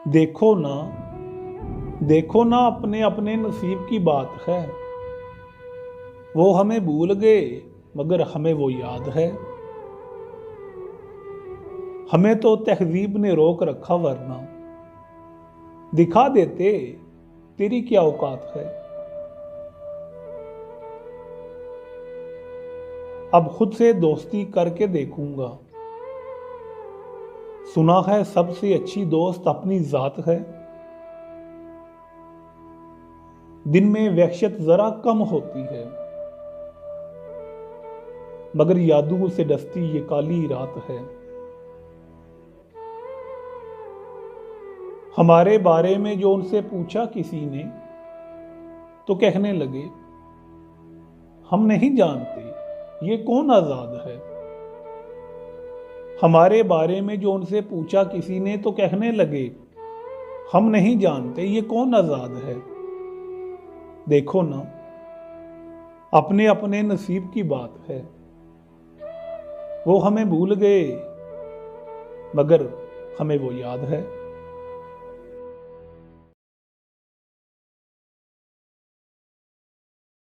देखो ना अपने अपने नसीब की बात है। वो हमें भूल गए मगर हमें वो याद है। हमें तो तहजीब ने रोक रखा वरना दिखा देते तेरी क्या औकात है। अब खुद से दोस्ती करके देखूंगा। सुना है सबसे अच्छी दोस्त अपनी जात है। दिन में वहशत जरा कम होती है मगर यादों से डसती ये काली रात है। हमारे बारे में जो उनसे पूछा किसी ने तो कहने लगे हम नहीं जानते ये कौन आजाद है। हमारे बारे में जो उनसे पूछा किसी ने तो कहने लगे हम नहीं जानते ये कौन आजाद है। देखो ना अपने अपने नसीब की बात है। वो हमें भूल गए मगर हमें वो याद है।